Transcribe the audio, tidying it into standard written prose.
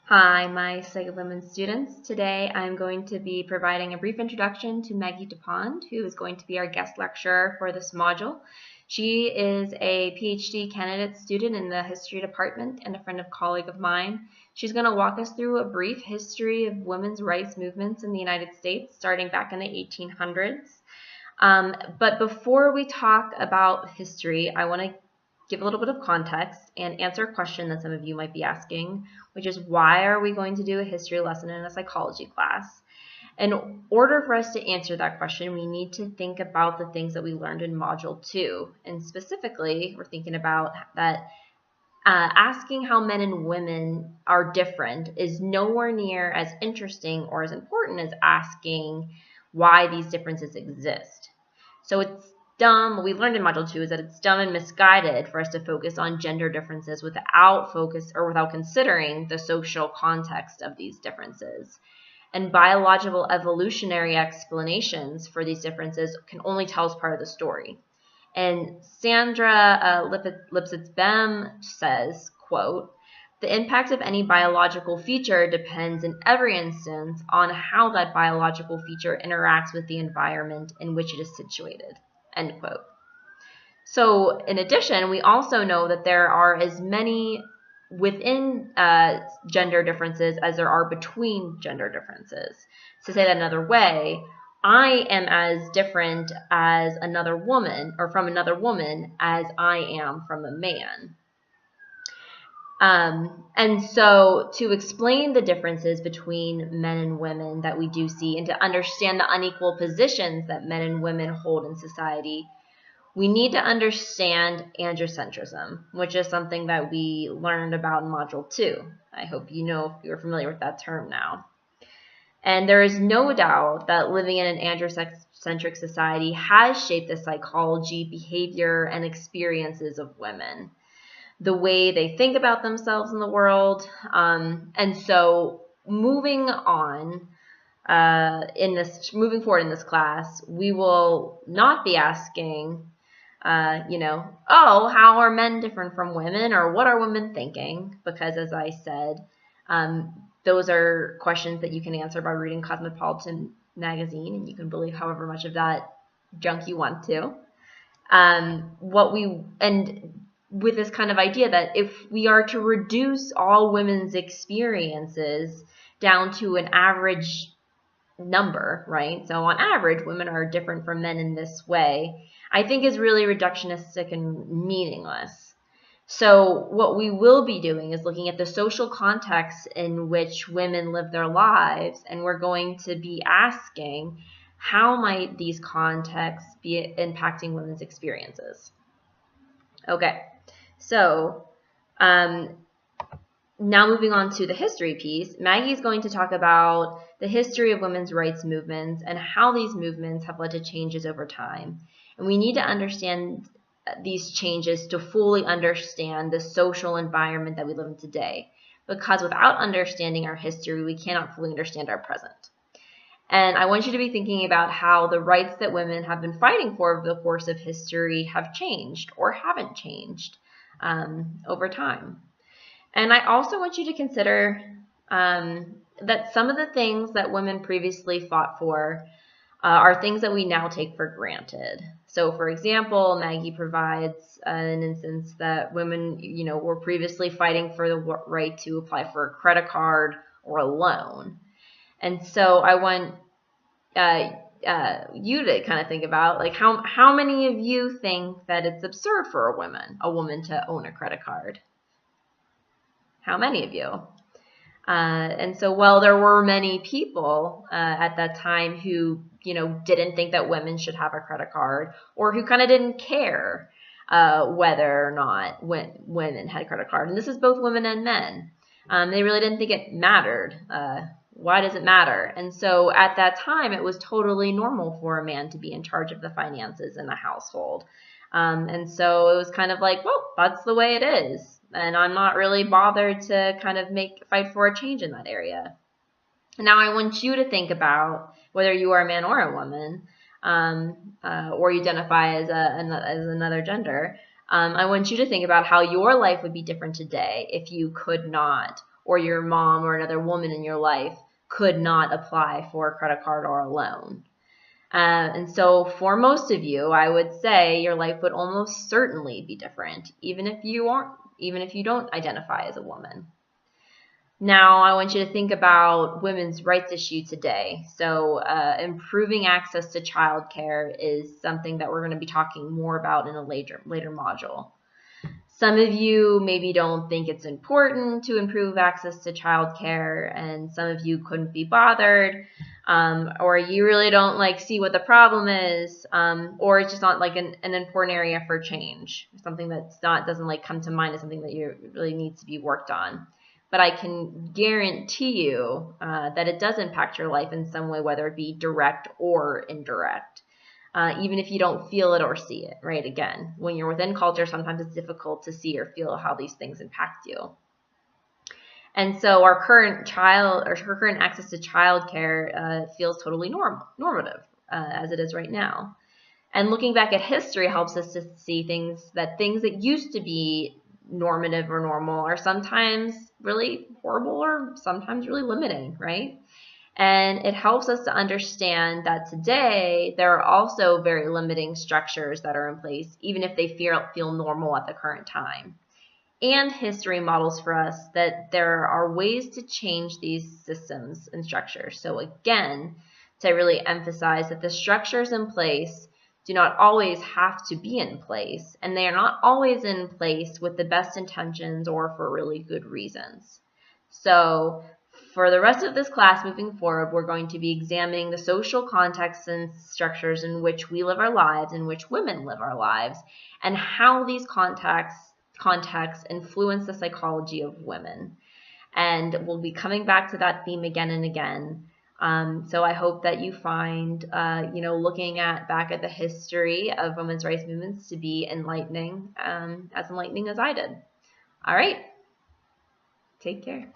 Hi, my Sega Women students. Today I'm going to be providing a brief introduction to Maggie DuPont, who is going to be our guest lecturer for this module. She is a PhD candidate student in the history department and a friend of colleague of mine. She's going to walk us through a brief history of women's rights movements in the United States, starting back in the 1800s. But before we talk about history, I want to give a little bit of context and answer a question that some of you might be asking, which is why are we going to do a history lesson in a psychology class? In order for us to answer that question, we need to think about the things that we learned in Module 2. And specifically, we're thinking about that asking how men and women are different is nowhere near as interesting or as important as asking why these differences exist. So it's dumb, what we learned in Module 2 is that it's dumb and misguided for us to focus on gender differences without considering the social context of these differences. And biological evolutionary explanations for these differences can only tell us part of the story. And Sandra Lipsitz-Behm says, quote, "The impact of any biological feature depends in every instance on how that biological feature interacts with the environment in which it is situated," end quote. So in addition, we also know that there are as many within gender differences as there are between gender differences. To say that another way, I am as different as another woman or from another woman as I am from a man. And so to explain the differences between men and women that we do see and to understand the unequal positions that men and women hold in society, we need to understand androcentrism, which is something that we learned about in Module 2. I hope you know if you're familiar with that term now. And there is no doubt that living in an androcentric society has shaped the psychology, behavior, and experiences of women, the way they think about themselves in the world. And so moving forward in this class, we will not be asking, how are men different from women, or what are women thinking? Because as I said, those are questions that you can answer by reading Cosmopolitan magazine, and you can believe however much of that junk you want to. With this kind of idea that if we are to reduce all women's experiences down to an average number, right? So on average, women are different from men in this way, I think is really reductionistic and meaningless. So what we will be doing is looking at the social context in which women live their lives, and we're going to be asking, how might these contexts be impacting women's experiences? Okay, so now moving on to the history piece, Maggie's going to talk about the history of women's rights movements and how these movements have led to changes over time. And we need to understand these changes to fully understand the social environment that we live in today, because without understanding our history, we cannot fully understand our present. And I want you to be thinking about how the rights that women have been fighting for over the course of history have changed or haven't changed over time. And I also want you to consider that some of the things that women previously fought for are things that we now take for granted. So, for example, Maggie provides an instance that women, were previously fighting for the right to apply for a credit card or a loan. And so I want you to kind of think about, like, how many of you think that it's absurd for a woman to own a credit card? How many of you? And so, well, there were many people at that time who, didn't think that women should have a credit card, or who kind of didn't care whether or not women had a credit card. And this is both women and men. They really didn't think it mattered. Why does it matter? And so at that time, it was totally normal for a man to be in charge of the finances in the household. And so it was kind of like, well, that's the way it is. And I'm not really bothered to kind of fight for a change in that area. Now I want you to think about whether you are a man or a woman, or you identify as another gender. I want you to think about how your life would be different today if you could not or your mom or another woman in your life could not apply for a credit card or a loan. And so for most of you, I would say your life would almost certainly be different, even if you don't identify as a woman. Now, I want you to think about women's rights issue today. So improving access to childcare is something that we're going to be talking more about in a later module. Some of you maybe don't think it's important to improve access to childcare, and some of you couldn't be bothered, or you really don't see what the problem is, or it's just not an important area for change, something doesn't come to mind as something that really needs to be worked on. But I can guarantee you that it does impact your life in some way, whether it be direct or indirect. Even if you don't feel it or see it, right? Again, when you're within culture, sometimes it's difficult to see or feel how these things impact you. And so our current access to childcare feels totally normative as it is right now. And looking back at history helps us to see things that used to be normative or normal are sometimes really horrible or sometimes really limiting, right? And it helps us to understand that today there are also very limiting structures that are in place, even if they feel normal at the current time. And history models for us that there are ways to change these systems and structures. So again, to really emphasize that the structures in place do not always have to be in place, and they are not always in place with the best intentions or for really good reasons. So for the rest of this class moving forward, we're going to be examining the social contexts and structures in which we live our lives, in which women live our lives, and how these contexts influence the psychology of women. And we'll be coming back to that theme again and again. So I hope that you find, looking back at the history of women's rights movements to be enlightening, as enlightening as I did. All right. Take care.